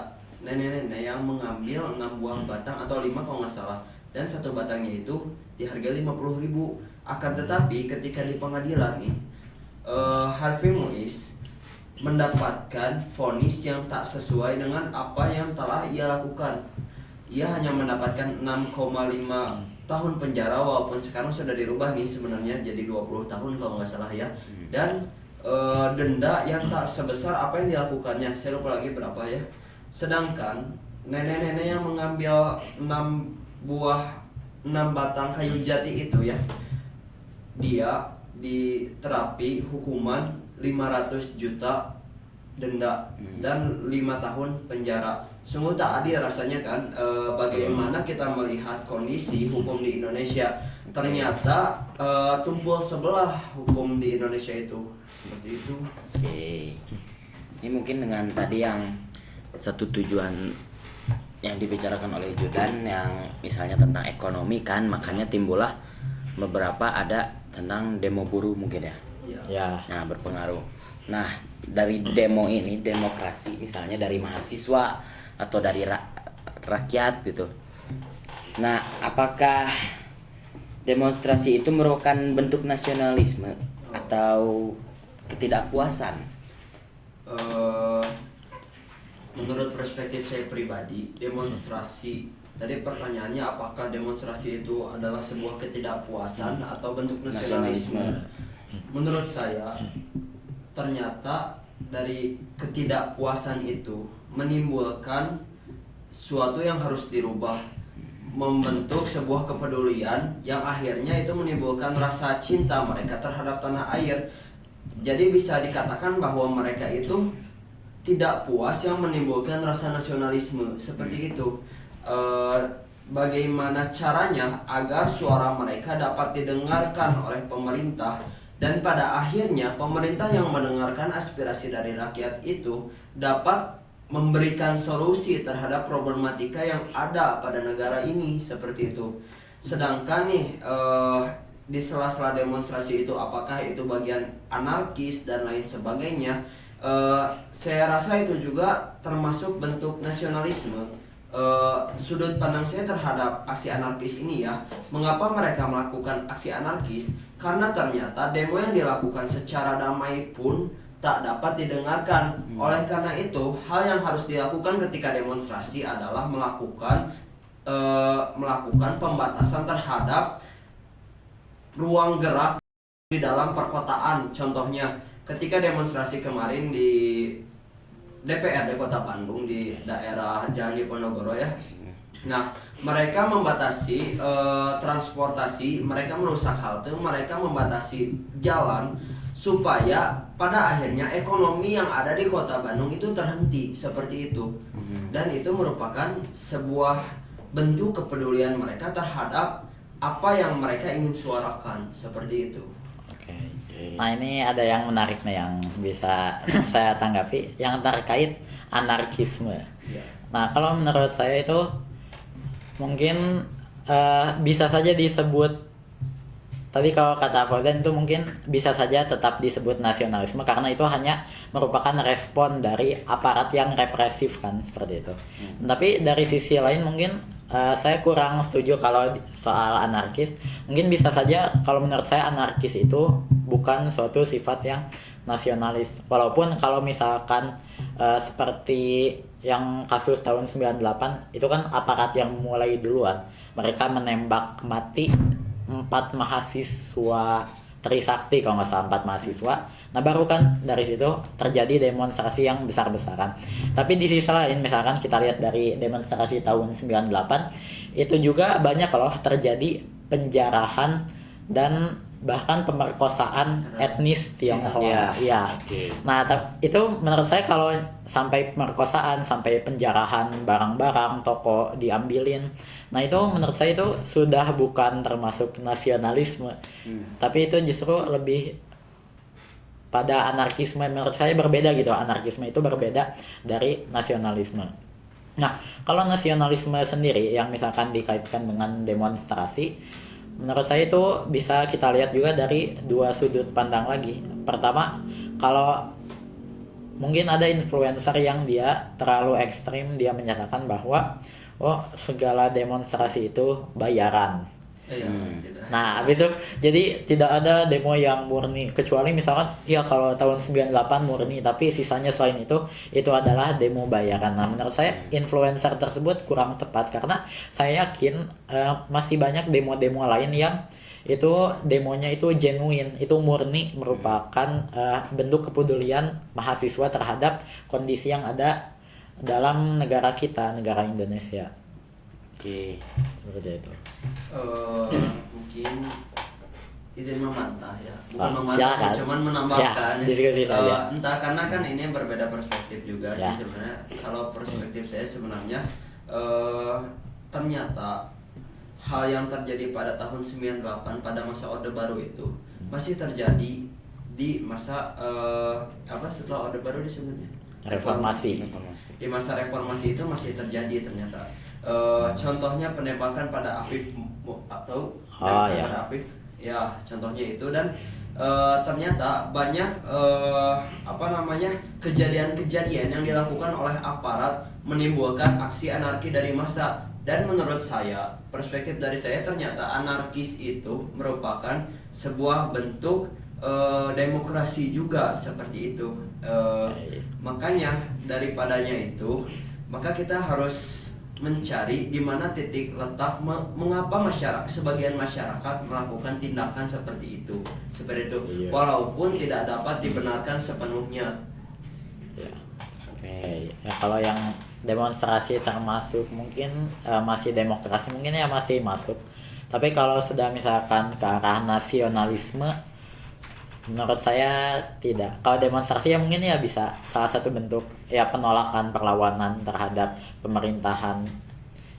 S3: nenek-nenek yang mengambil 6 buah batang atau 5 kalau nggak salah, dan satu batangnya itu dihargai 50.000. Akan tetapi ketika di pengadilan nih, Harvey Muiz mendapatkan vonis yang tak sesuai dengan apa yang telah ia lakukan. Ia hanya mendapatkan 6,5 tahun penjara, walaupun sekarang sudah dirubah nih sebenarnya jadi 20 tahun kalau nggak salah ya. Dan denda yang tak sebesar apa yang dilakukannya, saya lupa lagi berapa ya. Sedangkan nenek-nenek yang mengambil 6 batang kayu jati itu ya, dia diterapi hukuman 500 juta denda dan 5 tahun penjara. Sungguh tak adil rasanya kan. Bagaimana kita melihat kondisi hukum di Indonesia, ternyata tumpul sebelah hukum di Indonesia itu seperti itu.
S1: Ini mungkin dengan tadi yang satu tujuan yang dibicarakan oleh Judan yang misalnya tentang ekonomi kan, makanya timbullah beberapa ada tentang demo buruh mungkin ya. Nah, berpengaruh. Nah, dari demo ini, demokrasi misalnya dari mahasiswa atau dari rakyat gitu. Nah, apakah demonstrasi itu merupakan bentuk nasionalisme atau ketidakpuasan?
S3: Menurut perspektif saya pribadi, demonstrasi, tadi pertanyaannya apakah demonstrasi itu adalah sebuah ketidakpuasan atau bentuk nasionalisme? Menurut saya, ternyata dari ketidakpuasan itu menimbulkan suatu yang harus dirubah, membentuk sebuah kepedulian yang akhirnya itu menimbulkan rasa cinta mereka terhadap tanah air. Jadi bisa dikatakan bahwa mereka itu tidak puas yang menimbulkan rasa nasionalisme seperti itu. Bagaimana caranya agar suara mereka dapat didengarkan oleh pemerintah, dan pada akhirnya pemerintah yang mendengarkan aspirasi dari rakyat itu dapat memberikan solusi terhadap problematika yang ada pada negara ini seperti itu. Sedangkan nih di sela-sela demonstrasi itu, apakah itu bagian anarkis dan lain sebagainya, saya rasa itu juga termasuk bentuk nasionalisme. Sudut pandang saya terhadap aksi anarkis ini ya, mengapa mereka melakukan aksi anarkis? Karena ternyata demo yang dilakukan secara damai pun tak dapat didengarkan. Oleh karena itu, hal yang harus dilakukan ketika demonstrasi adalah melakukan pembatasan terhadap ruang gerak di dalam perkotaan. Contohnya ketika demonstrasi kemarin di DPRD Kota Bandung di daerah Jalan Diponegoro ya. Nah, mereka membatasi transportasi, mereka merusak halte, mereka membatasi jalan supaya pada akhirnya ekonomi yang ada di Kota Bandung itu terhenti seperti itu. Dan itu merupakan sebuah bentuk kepedulian mereka terhadap apa yang mereka ingin suarakan seperti itu.
S2: Oke. Nah ini ada yang menarik nih yang bisa saya tanggapi yang terkait anarkisme.
S3: Ya.
S2: Nah kalau menurut saya itu mungkin bisa saja disebut tadi kalau kata Foden itu mungkin bisa saja tetap disebut nasionalisme karena itu hanya merupakan respon dari aparat yang represif kan seperti itu. Tapi dari sisi lain mungkin saya kurang setuju kalau soal anarkis. Mungkin bisa saja kalau menurut saya anarkis itu bukan suatu sifat yang nasionalis. Walaupun kalau misalkan seperti yang kasus tahun 98 itu kan aparat yang mulai duluan. Mereka menembak mati 4 mahasiswa Trisakti kalau nggak salah 4 mahasiswa. Nah baru kan dari situ terjadi demonstrasi yang besar-besaran. Tapi di sisi lain misalkan kita lihat dari demonstrasi tahun 98 itu juga banyak loh terjadi penjarahan dan bahkan pemerkosaan etnis Tionghoa. Ya.
S1: Oke.
S2: Nah, itu menurut saya kalau sampai pemerkosaan, sampai penjarahan barang-barang toko diambilin. Nah, itu menurut saya itu sudah bukan termasuk nasionalisme. Tapi itu justru lebih pada anarkisme. Menurut saya berbeda gitu. Anarkisme itu berbeda dari nasionalisme. Nah, kalau nasionalisme sendiri yang misalkan dikaitkan dengan demonstrasi, menurut saya itu bisa kita lihat juga dari dua sudut pandang lagi. Pertama, kalau mungkin ada influencer yang dia terlalu ekstrim, dia menyatakan bahwa segala demonstrasi itu bayaran.
S3: Tidak.
S2: Nah, habis itu jadi tidak ada demo yang murni kecuali misalkan ya kalau tahun 98 murni tapi sisanya selain itu adalah demo bayaran. Nah, menurut saya influencer tersebut kurang tepat karena saya yakin masih banyak demo-demo lain yang itu demonya itu genuine, itu murni merupakan bentuk kepedulian mahasiswa terhadap kondisi yang ada dalam negara kita, negara Indonesia.
S1: Oke.
S2: Seperti itu.
S3: Mungkin izin memantah ya, bukan
S2: Oh,
S3: memantah
S2: silakan.
S3: cuman menambahkan
S2: Ya, diskusi saja.
S3: entah karena kan ini berbeda perspektif juga
S2: Ya.
S3: sih sebenarnya. Kalau perspektif saya sebenarnya ternyata hal yang terjadi pada tahun 98 pada masa Orde Baru itu masih terjadi di masa setelah Orde Baru disebutnya
S2: Reformasi.
S3: di masa reformasi itu masih terjadi ternyata. Contohnya penembakan pada Afif atau
S2: ya.
S3: pada Afif ya, contohnya itu. Dan ternyata banyak kejadian-kejadian yang dilakukan oleh aparat menimbulkan aksi anarki dari massa. Dan menurut saya, perspektif dari saya, ternyata anarkis itu merupakan sebuah bentuk demokrasi juga seperti itu. Makanya daripadanya itu, maka kita harus mencari di mana titik letak mengapa sebagian masyarakat melakukan tindakan seperti itu. Walaupun tidak dapat dibenarkan sepenuhnya.
S2: Ya. Oke. Ya kalau yang demonstrasi termasuk mungkin masih demokrasi mungkin ya masih masuk. Tapi kalau sudah misalkan ke arah nasionalisme, menurut saya tidak. Kalau demonstrasi ya mungkin ya bisa salah satu bentuk ya penolakan, perlawanan terhadap pemerintahan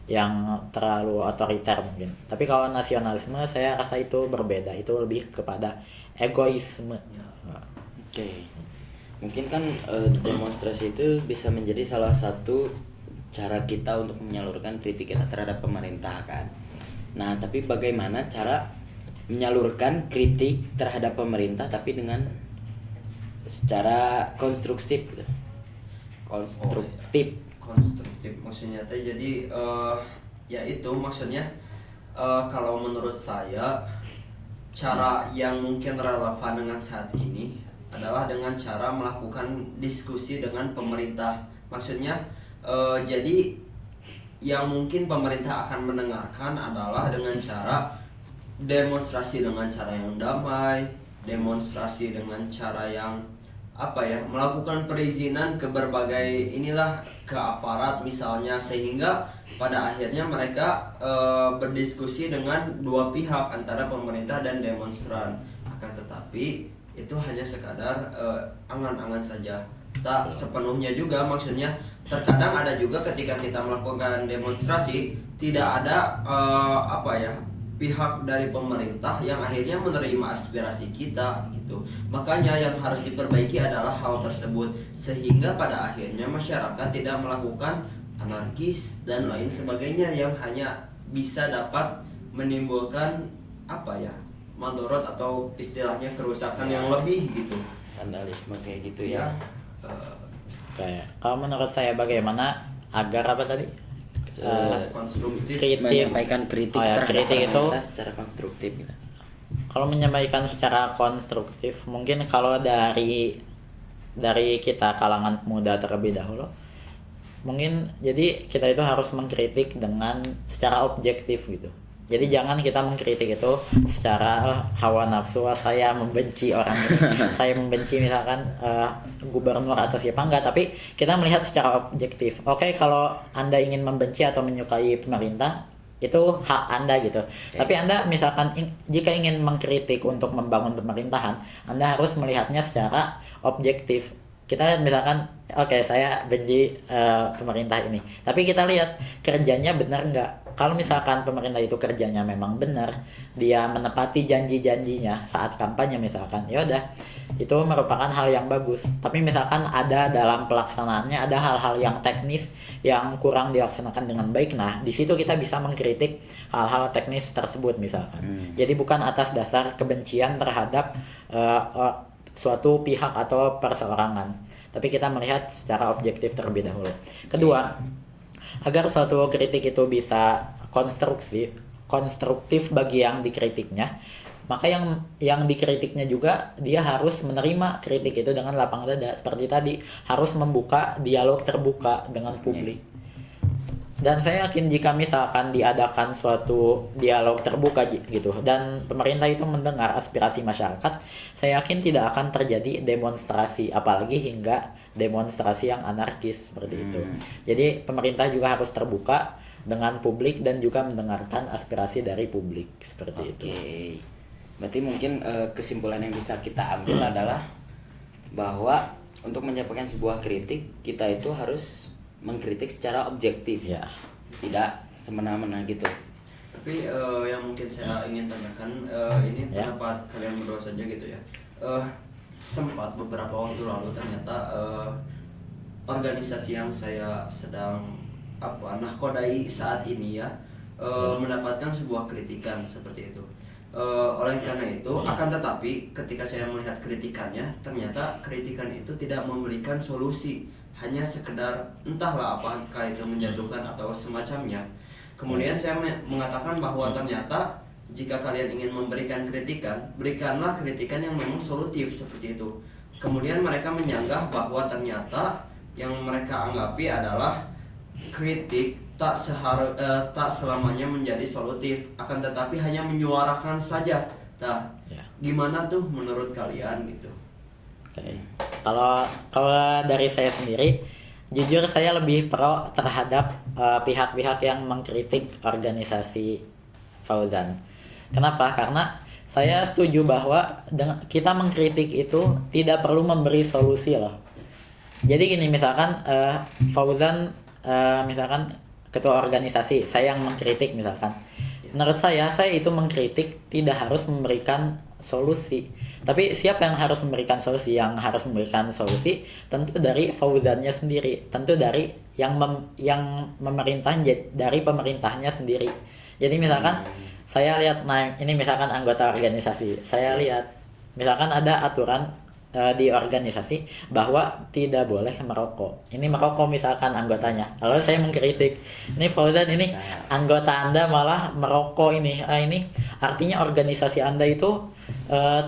S2: yang terlalu otoriter mungkin. Tapi kalau nasionalisme saya rasa itu berbeda, itu lebih kepada egoisme.
S1: Oke. Mungkin kan demonstrasi itu bisa menjadi salah satu cara kita untuk menyalurkan kritik kita terhadap pemerintah kan. Nah, tapi bagaimana cara menyalurkan kritik terhadap pemerintah tapi dengan secara konstruktif gitu. Konstruktif.
S3: Maksudnya jadi ya itu maksudnya kalau menurut saya cara yang mungkin relevan dengan saat ini adalah dengan cara melakukan diskusi dengan pemerintah. Maksudnya jadi yang mungkin pemerintah akan mendengarkan adalah dengan cara demonstrasi dengan cara yang damai, demonstrasi dengan cara yang melakukan perizinan ke berbagai ke aparat misalnya, sehingga pada akhirnya mereka berdiskusi dengan dua pihak antara pemerintah dan demonstran. Akan tetapi itu hanya sekadar angan-angan saja, tak sepenuhnya juga. Maksudnya terkadang ada juga ketika kita melakukan demonstrasi tidak ada pihak dari pemerintah yang akhirnya menerima aspirasi kita gitu. Makanya yang harus diperbaiki adalah hal tersebut sehingga pada akhirnya masyarakat tidak melakukan anarkis dan lain sebagainya yang hanya bisa dapat menimbulkan mandorot atau istilahnya kerusakan yang lebih gitu.
S1: Vandalisme kayak gitu ya.
S2: Kayak kalau menurut saya bagaimana agar apa tadi?
S3: Konstruktif.
S1: Menyampaikan kritik terhadap
S2: kritik itu
S1: pemerintah secara konstruktif gitu.
S2: kalau menyampaikan secara konstruktif mungkin kalau dari kita kalangan pemuda terlebih dahulu mungkin jadi kita itu harus mengkritik dengan secara objektif gitu. Jadi jangan kita mengkritik itu secara hawa nafsu, saya membenci orang ini, saya membenci misalkan gubernur atau siapa, enggak, tapi kita melihat secara objektif. Oke, kalau Anda ingin membenci atau menyukai pemerintah itu hak Anda gitu. Tapi Anda misalkan jika ingin mengkritik untuk membangun pemerintahan, Anda harus melihatnya secara objektif. Kita misalkan saya benci pemerintah ini, tapi kita lihat kerjanya benar nggak. Kalau misalkan pemerintah itu kerjanya memang benar, dia menepati janji-janjinya saat kampanye misalkan, ya udah itu merupakan hal yang bagus. Tapi misalkan ada dalam pelaksanaannya ada hal-hal yang teknis yang kurang dilaksanakan dengan baik, nah di situ kita bisa mengkritik hal-hal teknis tersebut misalkan. Jadi bukan atas dasar kebencian terhadap suatu pihak atau perseorangan, tapi kita melihat secara objektif terlebih dahulu. Kedua, agar suatu kritik itu bisa konstruktif bagi yang dikritiknya, maka yang dikritiknya juga dia harus menerima kritik itu dengan lapang dada. Seperti tadi, harus membuka dialog terbuka dengan publik. Dan saya yakin jika misalkan diadakan suatu dialog terbuka gitu dan pemerintah itu mendengar aspirasi masyarakat, saya yakin tidak akan terjadi demonstrasi, apalagi hingga demonstrasi yang anarkis seperti itu. Jadi pemerintah juga harus terbuka dengan publik dan juga mendengarkan aspirasi dari publik seperti itu.
S1: Berarti mungkin kesimpulan yang bisa kita ambil adalah bahwa untuk menyampaikan sebuah kritik kita itu harus mengkritik secara objektif
S2: ya,
S1: tidak semena-mena gitu.
S3: Tapi yang mungkin saya ingin tanyakan ini pendapat kalian berdua saja gitu ya. Sempat beberapa waktu lalu ternyata organisasi yang saya sedang nahkodai saat ini mendapatkan sebuah kritikan seperti itu. Oleh karena itu, akan tetapi ketika saya melihat kritikannya, ternyata kritikan itu tidak memberikan solusi, hanya sekedar entahlah apakah itu menjatuhkan atau semacamnya. Kemudian saya mengatakan bahwa ternyata jika kalian ingin memberikan kritikan, berikanlah kritikan yang memang solutif seperti itu. Kemudian mereka menyanggah bahwa ternyata yang mereka anggapi adalah kritik tak selamanya menjadi solutif, akan tetapi hanya menyuarakan saja. Nah, gimana tuh menurut kalian gitu?
S2: Kalau dari saya sendiri, jujur saya lebih pro terhadap pihak-pihak yang mengkritik organisasi Fauzan. Kenapa? Karena saya setuju bahwa kita mengkritik itu tidak perlu memberi solusi loh. Jadi gini, misalkan Fauzan misalkan ketua organisasi, saya yang mengkritik misalkan. Menurut saya itu mengkritik tidak harus memberikan solusi. Tapi siapa yang harus memberikan solusi? Yang harus memberikan solusi tentu dari Fauzannya sendiri, tentu dari yang dari pemerintahnya sendiri. Jadi misalkan saya lihat, ini misalkan anggota organisasi, saya lihat misalkan ada aturan di organisasi bahwa tidak boleh merokok. Ini merokok misalkan anggotanya. Lalu saya mengkritik, ini Fauzan, ini anggota Anda malah merokok ini artinya organisasi Anda itu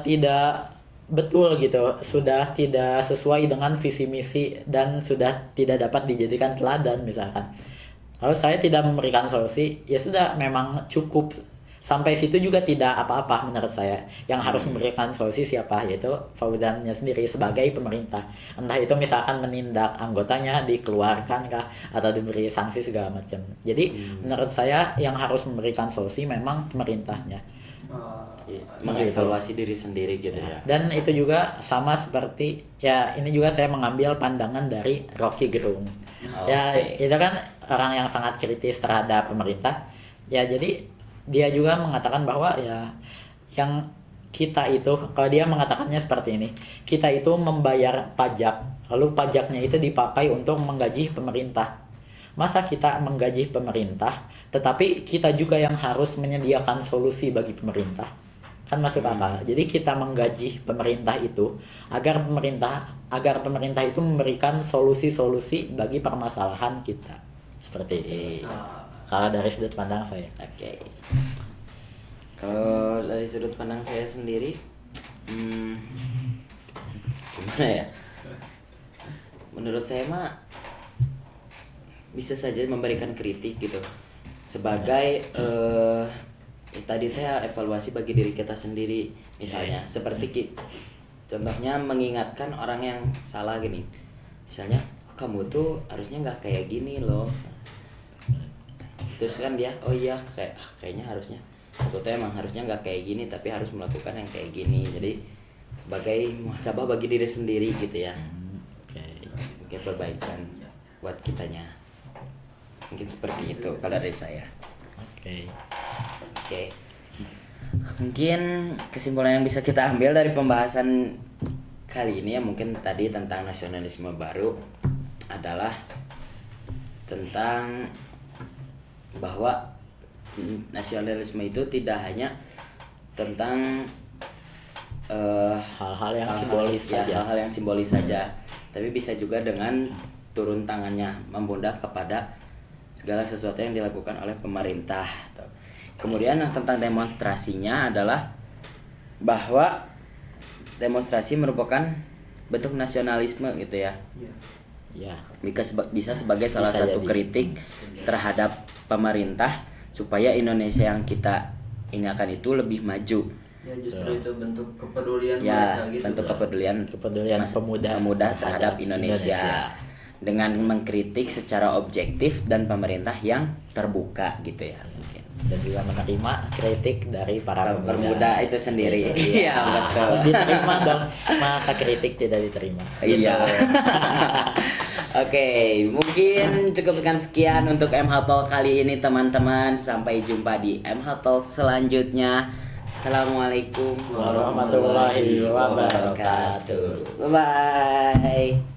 S2: tidak betul gitu, sudah tidak sesuai dengan visi misi dan sudah tidak dapat dijadikan teladan misalkan. Lalu saya tidak memberikan solusi, ya sudah, memang cukup sampai situ juga tidak apa-apa menurut saya. Yang harus memberikan solusi siapa? Yaitu Fauzannya sendiri sebagai pemerintah. Entah itu misalkan menindak anggotanya, dikeluarkan kah, atau diberi sanksi segala macam. Jadi menurut saya yang harus memberikan solusi memang pemerintahnya.
S1: Mengevaluasi diri sendiri gitu ya.
S2: Dan itu juga sama seperti ini juga saya mengambil pandangan dari Rocky Gerung. Itu kan orang yang sangat kritis terhadap pemerintah. Ya jadi dia juga mengatakan bahwa ya yang kita itu, kalau dia mengatakannya seperti ini, kita itu membayar pajak, lalu pajaknya itu dipakai untuk menggaji pemerintah. Masa kita menggaji pemerintah, tetapi kita juga yang harus menyediakan solusi bagi pemerintah? Kan masuk akal. Jadi kita menggaji pemerintah itu agar pemerintah itu memberikan solusi-solusi bagi permasalahan kita. Seperti itu. Kalau dari sudut pandang saya.
S1: Oke. Kalau dari sudut pandang saya sendiri, gimana ya? Menurut saya mah bisa saja memberikan kritik gitu. Sebagai tadi saya evaluasi bagi diri kita sendiri, misalnya seperti contohnya mengingatkan orang yang salah gini. Misalnya, kamu tuh harusnya nggak kayak gini loh. Terus kan dia, oh iya kayaknya harusnya. Aku tuh emang harusnya nggak kayak gini, tapi harus melakukan yang kayak gini. Jadi sebagai muhasabah bagi diri sendiri gitu ya. Mungkin perbaikan buat kitanya. Mungkin seperti itu kalau dari saya. Oke. Mungkin kesimpulan yang bisa kita ambil dari pembahasan kali ini ya, mungkin tadi tentang nasionalisme baru adalah tentang bahwa nasionalisme itu tidak hanya tentang
S2: hal-hal yang simbolis saja.
S1: Hal-hal yang simbolis saja, tapi bisa juga dengan turun tangannya membundak kepada segala sesuatu yang dilakukan oleh pemerintah. Kemudian tentang demonstrasinya adalah bahwa demonstrasi merupakan bentuk nasionalisme gitu ya.
S2: Ya.
S1: Bisa sebagai salah satu kritik terhadap pemerintah supaya Indonesia yang kita ingin itu lebih maju.
S3: Ya justru itu bentuk kepedulian
S1: Ya,
S3: mereka gitu.
S1: bentuk kepedulian pemuda terhadap Indonesia. Dengan mengkritik secara objektif dan pemerintah yang terbuka gitu ya.
S2: Dan juga menerima kritik dari para
S1: pemuda itu sendiri.
S2: Iya,
S1: betul.
S2: Harus diterima dong. Masa kritik tidak diterima?
S1: Iya. Oke, mungkin cukupkan sekian untuk MH Talk kali ini teman-teman. Sampai jumpa di MH Talk selanjutnya. Assalamualaikum
S2: warahmatullahi wabarakatuh.
S1: Bye bye.